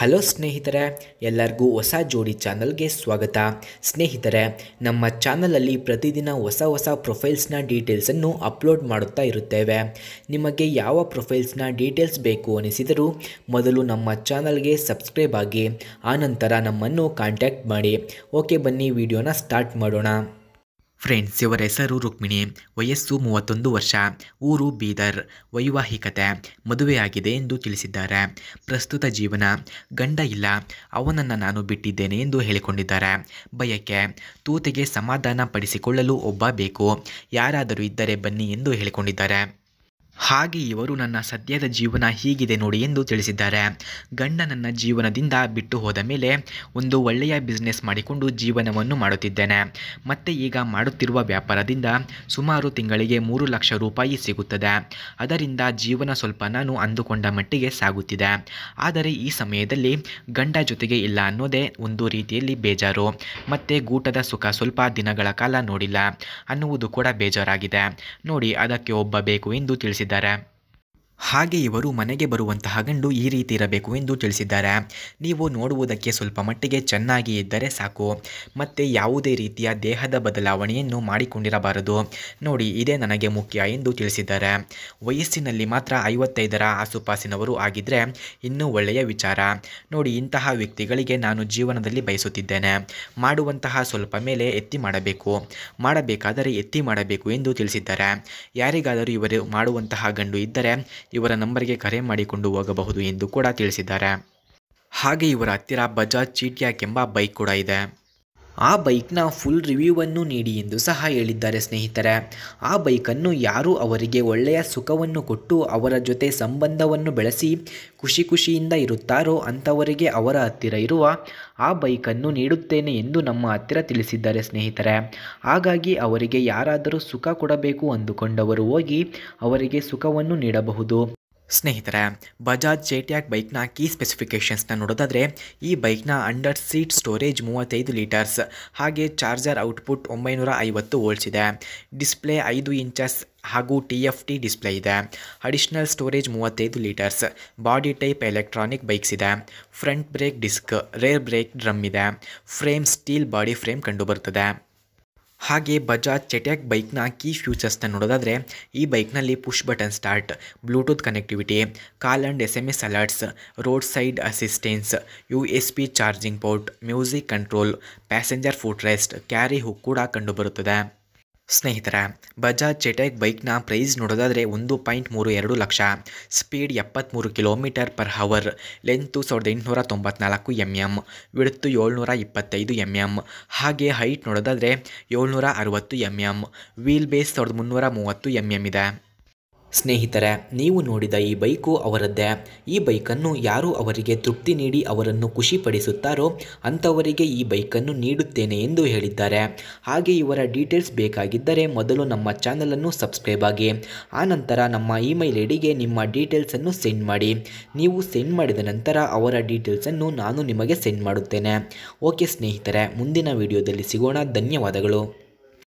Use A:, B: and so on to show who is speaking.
A: Hello ಸ್ನೇಹಿತರೆ, ಎಲ್ಲರಿಗೂ ಹೊಸ ಜೋಡಿ ಚಾನಲ್ಗೆ ಸ್ವಾಗತ. ಸ್ನೇಹಿತರೆ, ನಮ್ಮ ಚಾನಲಲ್ಲಿ ಪ್ರತಿದಿನ ಹೊಸ ಪ್ರೊಫೈಲ್ಸ್ನ ಡೀಟೇಲ್ಸನ್ನು ಅಪ್ಲೋಡ್ ಮಾಡುತ್ತಾ ಇರುತ್ತೇವೆ. ನಿಮಗೆ ಯಾವ ಪ್ರೊಫೈಲ್ಸ್ನ ಡೀಟೇಲ್ಸ್ ಬೇಕು ಅನಿಸಿದರೂ ಮೊದಲು ನಮ್ಮ ಚಾನಲ್ಗೆ ಸಬ್ಸ್ಕ್ರೈಬ್ ಆಗಿ ಆನಂತರ ನಮ್ಮನ್ನು ಕಾಂಟ್ಯಾಕ್ಟ್ ಮಾಡಿ. ಓಕೆ, ಬನ್ನಿ ವಿಡಿಯೋನ ಸ್ಟಾರ್ಟ್ ಮಾಡೋಣ. ಫ್ರೆಂಡ್ಸ್, ಇವರ ಹೆಸರು ರುಕ್ಮಿಣಿ, ವಯಸ್ಸು 31 ವರ್ಷ, ಊರು ಬೀದರ್, ವೈವಾಹಿಕತೆ ಮದುವೆಯಾಗಿದೆ ಎಂದು ತಿಳಿಸಿದ್ದಾರೆ. ಪ್ರಸ್ತುತ ಜೀವನ ಗಂಡ ಇಲ್ಲ, ಅವನನ್ನು ನಾನು ಬಿಟ್ಟಿದ್ದೇನೆ ಎಂದು ಹೇಳಿಕೊಂಡಿದ್ದಾರೆ. ಬಯಕೆ ತೂತೆಗೆ ಸಮಾಧಾನ ಪಡಿಸಿಕೊಳ್ಳಲು ಒಬ್ಬ ಬೇಕು, ಯಾರಾದರೂ ಇದ್ದರೆ ಬನ್ನಿ ಎಂದು ಹೇಳಿಕೊಂಡಿದ್ದಾರೆ. ಹಾಗೆ ಇವರು ನನ್ನ ಸದ್ಯದ ಜೀವನ ಹೀಗಿದೆ ನೋಡಿ ಎಂದು ತಿಳಿಸಿದ್ದಾರೆ. ಗಂಡ ನನ್ನ ಜೀವನದಿಂದ ಬಿಟ್ಟು ಹೋದ ಮೇಲೆ ಒಂದು ಒಳ್ಳೆಯ ಬಿಸ್ನೆಸ್ ಮಾಡಿಕೊಂಡು ಜೀವನವನ್ನು ಮಾಡುತ್ತಿದ್ದೇನೆ. ಮತ್ತೆ ಈಗ ಮಾಡುತ್ತಿರುವ ವ್ಯಾಪಾರದಿಂದ ಸುಮಾರು ತಿಂಗಳಿಗೆ 3 ಲಕ್ಷ ರೂಪಾಯಿ ಸಿಗುತ್ತದೆ. ಅದರಿಂದ ಜೀವನ ಸ್ವಲ್ಪ ನಾನು ಅಂದುಕೊಂಡ ಮಟ್ಟಿಗೆ ಸಾಗುತ್ತಿದೆ. ಆದರೆ ಈ ಸಮಯದಲ್ಲಿ ಗಂಡ ಜೊತೆಗೆ ಇಲ್ಲ ಅನ್ನೋದೇ ಒಂದು ರೀತಿಯಲ್ಲಿ ಬೇಜಾರು. ಮತ್ತೆ ಗೂಟದ ಸುಖ ಸ್ವಲ್ಪ ದಿನಗಳ ಕಾಲ ನೋಡಿಲ್ಲ ಅನ್ನುವುದು ಕೂಡ ಬೇಜಾರಾಗಿದೆ ನೋಡಿ, ಅದಕ್ಕೆ ಒಬ್ಬ ಬೇಕು ಎಂದು ತಿಳಿಸಿದ್ದಾರೆ. ಹಾಗೆ ಇವರು ಮನೆಗೆ ಬರುವಂತಹ ಗಂಡು ಈ ರೀತಿ ಇರಬೇಕು ಎಂದು ತಿಳಿಸಿದ್ದಾರೆ. ನೀವು ನೋಡುವುದಕ್ಕೆ ಸ್ವಲ್ಪ ಮಟ್ಟಿಗೆ ಚೆನ್ನಾಗಿ ಇದ್ದರೆ ಸಾಕು, ಮತ್ತೆ ಯಾವುದೇ ರೀತಿಯ ದೇಹದ ಬದಲಾವಣೆಯನ್ನು ಮಾಡಿಕೊಂಡಿರಬಾರದು ನೋಡಿ, ಇದೇ ನನಗೆ ಮುಖ್ಯ ಎಂದು ತಿಳಿಸಿದ್ದಾರೆ. ವಯಸ್ಸಿನಲ್ಲಿ ಮಾತ್ರ 55ರ ಆಸುಪಾಸಿನವರು ಆಗಿದ್ದರೆ ಇನ್ನೂ ಒಳ್ಳೆಯ ವಿಚಾರ ನೋಡಿ. ಇಂತಹ ವ್ಯಕ್ತಿಗಳಿಗೆ ನಾನು ಜೀವನದಲ್ಲಿ ಬಯಸುತ್ತಿದ್ದೇನೆ. ಮಾಡುವಂತಹ ಸ್ವಲ್ಪ ಮೇಲೆ ಎತ್ತಿ ಮಾಡಬೇಕಾದರೆ ಎತ್ತಿ ಮಾಡಬೇಕು ಎಂದು ತಿಳಿಸಿದ್ದಾರೆ. ಯಾರಿಗಾದರೂ ಇವರು ಮಾಡುವಂತಹ ಗಂಡು ಇದ್ದರೆ ಇವರ ನಂಬರ್ಗೆ ಕರೆ ಮಾಡಿಕೊಂಡು ಹೋಗಬಹುದು ಎಂದು ಕೂಡ ತಿಳಿಸಿದ್ದಾರೆ. ಹಾಗೆ ಇವರ ಹತ್ತಿರ ಬಜಾಜ್ ಚೀಟ್ಯಾಕ್ ಎಂಬ ಬೈಕ್ ಕೂಡ ಇದೆ. ಆ ಬೈಕ್ನ ಫುಲ್ ರಿವ್ಯೂವನ್ನು ನೀಡಿ ಎಂದು ಸಹ ಹೇಳಿದ್ದಾರೆ. ಸ್ನೇಹಿತರೆ, ಆ ಬೈಕನ್ನು ಯಾರು ಅವರಿಗೆ ಒಳ್ಳೆಯ ಸುಖವನ್ನು ಕೊಟ್ಟು ಅವರ ಜೊತೆ ಸಂಬಂಧವನ್ನು ಬೆಳೆಸಿ ಖುಷಿಯಿಂದ ಇರುತ್ತಾರೋ ಅಂಥವರಿಗೆ ಅವರ ಹತ್ತಿರ ಇರುವ ಆ ಬೈಕನ್ನು ನೀಡುತ್ತೇನೆ ಎಂದು ನಮ್ಮ ಹತ್ತಿರ ತಿಳಿಸಿದ್ದಾರೆ. ಸ್ನೇಹಿತರೆ, ಹಾಗಾಗಿ ಅವರಿಗೆ ಯಾರಾದರೂ ಸುಖ ಕೊಡಬೇಕು ಅಂದುಕೊಂಡವರು ಹೋಗಿ ಅವರಿಗೆ ಸುಖವನ್ನು ನೀಡಬಹುದು. ಸ್ನೇಹಿತರೆ, ಬಜಾಜ್ ಚೇಟ್ಯಾಕ್ ಬೈಕ್ನ ಕೀ ಸ್ಪೆಸಿಫಿಕೇಷನ್ಸ್ನ ನೋಡೋದಾದರೆ ಈ ಬೈಕ್ನ ಅಂಡರ್ ಸೀಟ್ ಸ್ಟೋರೇಜ್ 35 ಲೀಟರ್ಸ್, ಹಾಗೆ ಚಾರ್ಜರ್ ಔಟ್ಪುಟ್ 950 ವೋಲ್ಟ್ಸ್ ಇದೆ. ಡಿಸ್ಪ್ಲೇ 5 ಇಂಚಸ್ ಹಾಗೂ TFT ಡಿಸ್ಪ್ಲೇ ಇದೆ. Additional storage 35 litres. Body type electronic bikes ಇದೆ. Front brake disc, rear brake drum ಇದೆ. ಫ್ರೇಮ್ ಸ್ಟೀಲ್ ಬಾಡಿ ಫ್ರೇಮ್ ಕಂಡುಬರುತ್ತದೆ. ಹಾಗೆ ಬಜಾಜ್ ಚೇಟ್ಯಾಕ್ ಬೈಕ್ನ ಕೀ ಫ್ಯೂಚರ್ಸ್ನ ನೋಡೋದಾದರೆ ಈ ಬೈಕ್ನಲ್ಲಿ push button start, Bluetooth connectivity, call and SMS alerts, road side assistance, USB charging port, music control, passenger foot rest, carry hook ಕೂಡ ಕಂಡುಬರುತ್ತದೆ. ಸ್ನೇಹಿತರೆ, ಬಜಾಜ್ ಚೇಟ್ಯಾಕ್ ಬೈಕ್ನ ಪ್ರೈಸ್ ನೋಡೋದಾದರೆ 1.32 lakh, speed 73 km/h, length 1894 mm, width 725 mm, ಹಾಗೆ ಹೈಟ್ ನೋಡೋದಾದರೆ 760 mm, ವೀಲ್ ಬೇಸ್ 1330 mm ಇದೆ. ಸ್ನೇಹಿತರೆ, ನೀವು ನೋಡಿದ ಈ ಬೈಕು ಅವರದ್ದೇ. ಈ ಬೈಕನ್ನು ಯಾರು ಅವರಿಗೆ ತೃಪ್ತಿ ನೀಡಿ ಅವರನ್ನು ಖುಷಿಪಡಿಸುತ್ತಾರೋ ಅಂಥವರಿಗೆ ಈ ಬೈಕನ್ನು ನೀಡುತ್ತೇನೆ ಎಂದು ಹೇಳಿದ್ದಾರೆ. ಹಾಗೆ ಇವರ ಡೀಟೇಲ್ಸ್ ಬೇಕಾಗಿದ್ದರೆ ಮೊದಲು ನಮ್ಮ ಚಾನಲನ್ನು ಸಬ್ಸ್ಕ್ರೈಬ್ ಆಗಿ ಆನಂತರ ನಮ್ಮ ಇಮೇಲ್ ಐಡಿಗೆ ನಿಮ್ಮ ಡೀಟೇಲ್ಸನ್ನು ಸೆಂಡ್ ಮಾಡಿ. ನೀವು ಸೆಂಡ್ ಮಾಡಿದ ನಂತರ ಅವರ ಡೀಟೇಲ್ಸನ್ನು ನಾನು ನಿಮಗೆ ಸೆಂಡ್ ಮಾಡುತ್ತೇನೆ. ಓಕೆ ಸ್ನೇಹಿತರೆ, ಮುಂದಿನ ವಿಡಿಯೋದಲ್ಲಿ ಸಿಗೋಣ. ಧನ್ಯವಾದಗಳು.